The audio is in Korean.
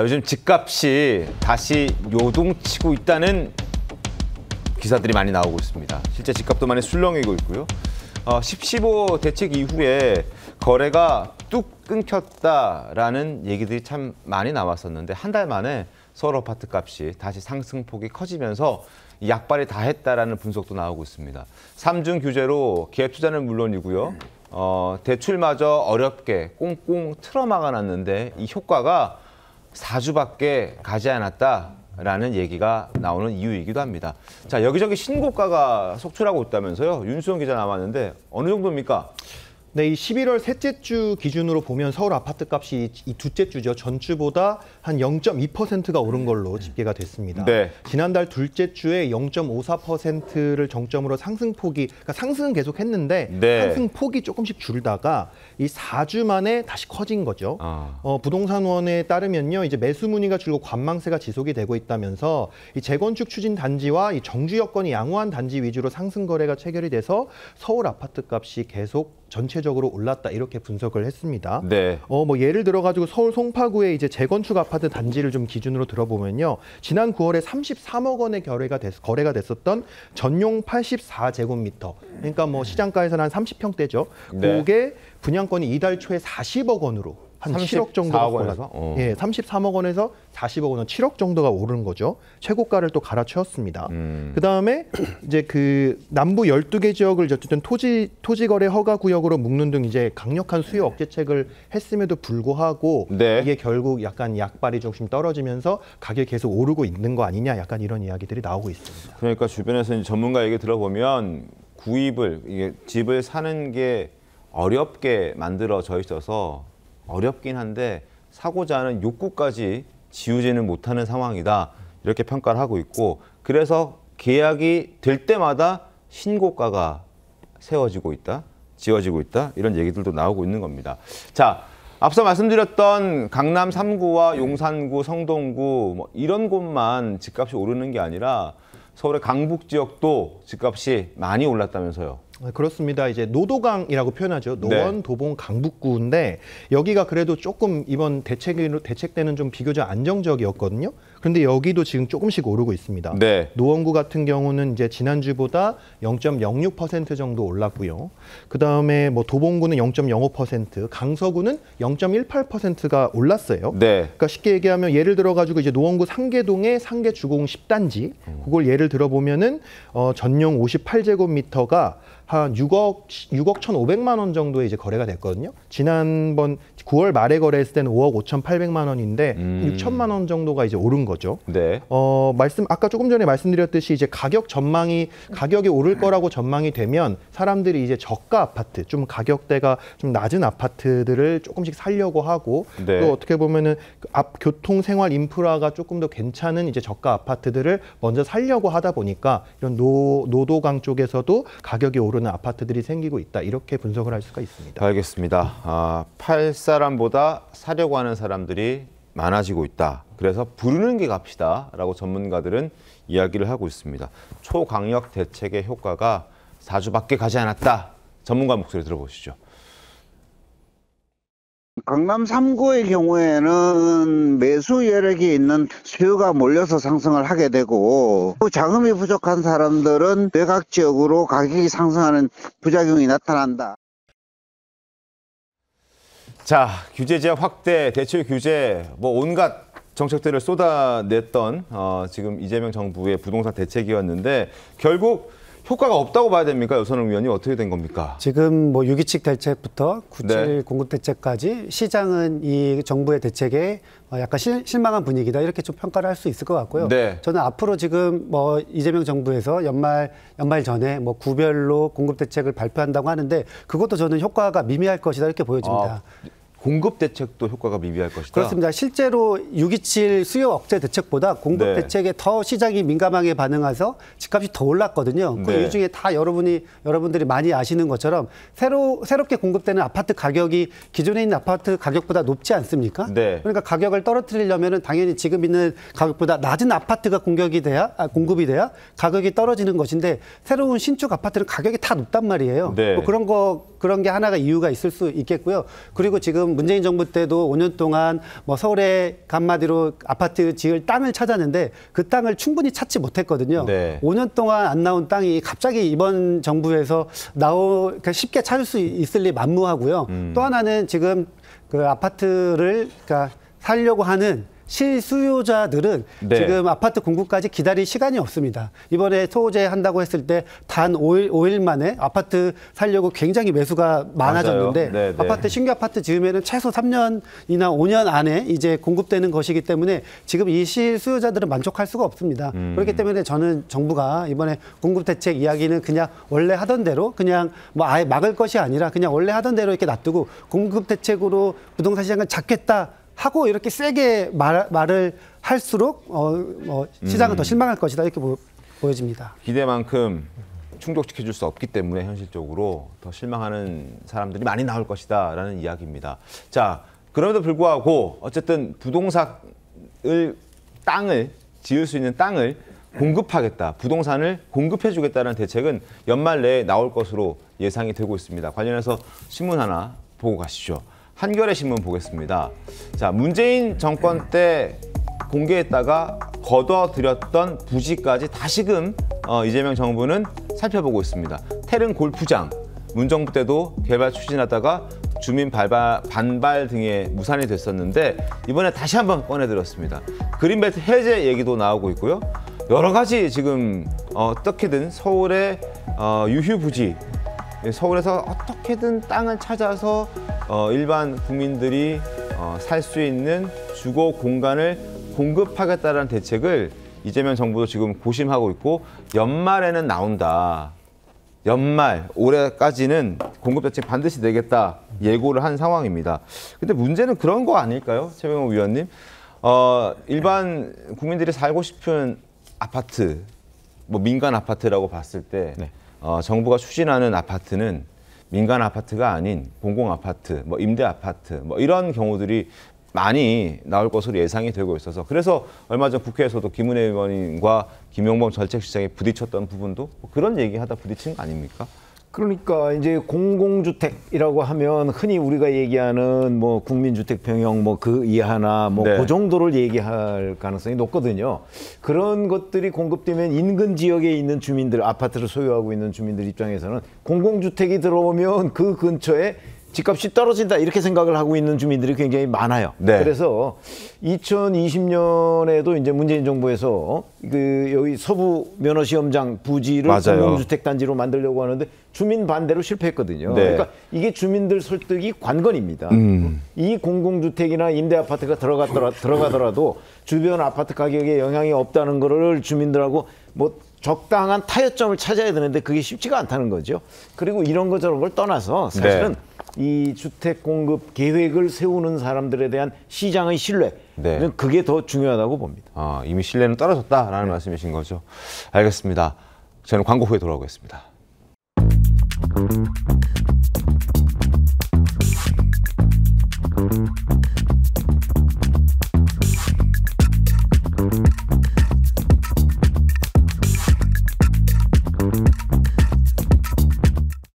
요즘 집값이 다시 요동치고 있다는 기사들이 많이 나오고 있습니다. 실제 집값도 많이 술렁이고 있고요. 10.15 대책 이후에 거래가 뚝 끊겼다라는 얘기들이 참 많이 나왔었는데 한 달 만에 서울 아파트 값이 다시 상승폭이 커지면서 약발이 다 했다라는 분석도 나오고 있습니다. 3중 규제로 기업 투자는 물론이고요. 대출마저 어렵게 꽁꽁 틀어막아놨는데 이 효과가 4주밖에 가지 않았다라는 얘기가 나오는 이유이기도 합니다. 자, 여기저기 신고가가 속출하고 있다면서요. 윤수영 기자 나왔는데 어느 정도입니까? 네, 이 11월 셋째 주 기준으로 보면 서울 아파트 값이 이 둘째 주죠. 전주보다 한 0.2%가 오른 걸로 집계가 됐습니다. 네. 지난달 둘째 주에 0.54%를 정점으로 상승폭이, 그러니까 상승은 계속 했는데 네. 상승폭이 조금씩 줄다가 이 4주 만에 다시 커진 거죠. 부동산원에 따르면요, 이제 매수 문의가 줄고 관망세가 지속이 되고 있다면서 이 재건축 추진 단지와 이 정주 여건이 양호한 단지 위주로 상승 거래가 체결이 돼서 서울 아파트 값이 계속 전체적으로 올랐다 이렇게 분석을 했습니다. 네. 뭐 예를 들어 가지고 서울 송파구의 이제 재건축 아파트 단지를 좀 기준으로 들어보면요, 지난 9월에 33억 원의 거래가 됐었던 전용 84제곱미터, 그러니까 뭐 시장가에서는 한 30평대죠. 네. 그게 분양권이 이달 초에 40억 원으로 한 7억 정도가 올라서, 예, 33억 원에서 40억 원, 7억 정도가 오른 거죠. 최고가를 또 갈아치웠습니다. 그다음에 이제 그 남부 12개 지역을 어쨌든 토지 거래 허가 구역으로 묶는 등 이제 강력한 수요 억제책을 했음에도 불구하고 네. 이게 결국 약간 약발이 조금 떨어지면서 가격이 계속 오르고 있는 거 아니냐, 약간 이런 이야기들이 나오고 있습니다. 그러니까 주변에서 이제 전문가 얘기 들어보면 구입을, 이게 집을 사는 게 어렵게 만들어져 있어서 어렵긴 한데 사고자 하는 욕구까지 지우지는 못하는 상황이다, 이렇게 평가를 하고 있고, 그래서 계약이 될 때마다 신고가가 세워지고 있다, 지어지고 있다, 이런 얘기들도 나오고 있는 겁니다. 자, 앞서 말씀드렸던 강남 3구와 용산구, 성동구 뭐 이런 곳만 집값이 오르는 게 아니라 서울의 강북 지역도 집값이 많이 올랐다면서요. 그렇습니다. 이제 노도강이라고 표현하죠. 노원, 네. 도봉, 강북구인데 여기가 그래도 조금 이번 대책 때는 좀 비교적 안정적이었거든요. 그런데 여기도 지금 조금씩 오르고 있습니다. 네. 노원구 같은 경우는 이제 지난주보다 0.06% 정도 올랐고요. 그다음에 뭐 도봉구는 0.05%, 강서구는 0.18%가 올랐어요. 네. 그러니까 쉽게 얘기하면 예를 들어 가지고 이제 노원구 상계동의 상계 주공 10단지, 그걸 예를 들어 보면은 전용 58제곱미터가 한 6억 1,500만 원 정도에 이제 거래가 됐거든요. 지난번 9월 말에 거래했을 때는 5억 5,800만 원인데 6천만 원 정도가 이제 오른 거죠. 네. 아까 조금 전에 말씀드렸듯이 이제 가격이 오를 거라고 전망이 되면 사람들이 이제 저가 아파트, 좀 가격대가 좀 낮은 아파트들을 조금씩 살려고 하고, 네. 또 어떻게 보면은 교통 생활 인프라가 조금 더 괜찮은 이제 저가 아파트들을 먼저 살려고 하다 보니까 이런 노도강 쪽에서도 가격이 오르는 아파트들이 생기고 있다, 이렇게 분석을 할 수가 있습니다. 알겠습니다. 팔 사람보다 사려고 하는 사람들이 많아지고 있다. 그래서 부르는 게 값이다라고 전문가들은 이야기를 하고 있습니다. 초강력 대책의 효과가 4주밖에 가지 않았다. 전문가 목소리 들어보시죠. 강남 3구의 경우에는 매수 여력이 있는 수요가 몰려서 상승을 하게 되고, 자금이 부족한 사람들은 외곽 지역으로 가격이 상승하는 부작용이 나타난다. 자, 규제 지역 확대, 대출 규제, 뭐 온갖 정책들을 쏟아냈던 지금 이재명 정부의 부동산 대책이었는데 결국 효과가 없다고 봐야 됩니까? 여선웅 위원님, 어떻게 된 겁니까? 지금 뭐 6.27 대책부터 9.7 네. 공급 대책까지 시장은 이 정부의 대책에 약간 실망한 분위기다, 이렇게 좀 평가를 할 수 있을 것 같고요. 네. 저는 앞으로 지금 뭐 이재명 정부에서 연말 전에 뭐 구별로 공급 대책을 발표한다고 하는데 그것도 저는 효과가 미미할 것이다, 이렇게 보여집니다. 공급 대책도 효과가 미비할 것이다. 그렇습니다. 실제로 6.27 수요 억제 대책보다 공급 네. 대책에 더 시장이 민감하게 반응해서 집값이 더 올랐거든요. 그 이유 중에 다 여러분들이 많이 아시는 것처럼 새롭게 공급되는 아파트 가격이 기존에 있는 아파트 가격보다 높지 않습니까? 네. 그러니까 가격을 떨어뜨리려면 당연히 지금 있는 가격보다 낮은 아파트가 공급이 돼야 가격이 떨어지는 것인데, 새로운 신축 아파트는 가격이 다 높단 말이에요. 네. 뭐 그런 게 하나가 이유가 있을 수 있겠고요. 그리고 지금 지금 문재인 정부 때도 5년 동안 뭐 서울에 한마디로 아파트 지을 땅을 찾았는데 그 땅을 충분히 찾지 못했거든요. 네. 5년 동안 안 나온 땅이 갑자기 이번 정부에서 그러니까 쉽게 찾을 수 있을 리 만무하고요. 또 하나는 지금 그 아파트를 그러니까 살려고 하는 실수요자들은 네. 지금 아파트 공급까지 기다릴 시간이 없습니다. 이번에 소호제 한다고 했을 때 단 5일 만에 아파트 살려고 굉장히 매수가 많아졌는데 네, 네. 신규 아파트 지으면 최소 3년이나 5년 안에 이제 공급되는 것이기 때문에 지금 이 실수요자들은 만족할 수가 없습니다. 그렇기 때문에 저는 정부가 이번에 공급 대책 이야기는 그냥 원래 하던 대로 그냥 뭐 아예 막을 것이 아니라 그냥 원래 하던 대로 이렇게 놔두고 공급 대책으로 부동산 시장을 잡겠다 하고 이렇게 세게 말을 할수록 시장은 더 실망할 것이다 이렇게 보여집니다. 기대만큼 충족시켜줄 수 없기 때문에 현실적으로 더 실망하는 사람들이 많이 나올 것이다라는 이야기입니다. 자, 그럼에도 불구하고 어쨌든 땅을 지을 수 있는 땅을 공급하겠다, 부동산을 공급해주겠다는 대책은 연말 내에 나올 것으로 예상이 되고 있습니다. 관련해서 신문 하나 보고 가시죠. 한겨레 신문 보겠습니다. 자, 문재인 정권 때 공개했다가 거둬들였던 부지까지 다시금 이재명 정부는 살펴보고 있습니다. 태릉 골프장, 문정부 때도 개발 추진하다가 주민 반발 등에 무산이 됐었는데 이번에 다시 한번 꺼내들었습니다. 그린벨트 해제 얘기도 나오고 있고요. 여러 가지 지금 어떻게든 서울의 유휴 부지, 서울에서 어떻게든 땅을 찾아서 일반 국민들이 살 수 있는 주거 공간을 공급하겠다는 대책을 이재명 정부도 지금 고심하고 있고 연말에는 나온다. 연말, 올해까지는 공급 대책 반드시 내겠다 예고를 한 상황입니다. 근데 문제는 그런 거 아닐까요? 최명호 위원님. 일반 국민들이 살고 싶은 아파트, 뭐 민간 아파트라고 봤을 때 네. 정부가 추진하는 아파트는 민간 아파트가 아닌 공공 아파트, 뭐 임대 아파트, 뭐 이런 경우들이 많이 나올 것으로 예상이 되고 있어서 그래서 얼마 전 국회에서도 김은혜 의원님과 김용범 정책실장이 부딪혔던 부분도 뭐 그런 얘기하다 부딪힌 거 아닙니까? 그러니까 이제 공공주택이라고 하면 흔히 우리가 얘기하는 뭐 국민주택 평형 뭐 그 이하나 뭐 네. 그 정도를 얘기할 가능성이 높거든요. 그런 것들이 공급되면 인근 지역에 있는 주민들, 아파트를 소유하고 있는 주민들 입장에서는 공공주택이 들어오면 그 근처에 집값이 떨어진다 이렇게 생각을 하고 있는 주민들이 굉장히 많아요. 네. 그래서 2020년에도 이제 문재인 정부에서 여기 서부 면허시험장 부지를 맞아요. 공공주택 단지로 만들려고 하는데 주민 반대로 실패했거든요. 네. 그러니까 이게 주민들 설득이 관건입니다. 이 공공주택이나 임대아파트가 들어가더라도 주변 아파트 가격에 영향이 없다는 거를 주민들하고 뭐 적당한 타협점을 찾아야 되는데 그게 쉽지가 않다는 거죠. 그리고 이런 거 저런 걸 떠나서 사실은 이 주택 공급 계획을 세우는 사람들에 대한 시장의 신뢰, 네. 그게 더 중요하다고 봅니다. 이미 신뢰는 떨어졌다라는 말씀이신 거죠. 알겠습니다. 저는 광고 후에 돌아오겠습니다.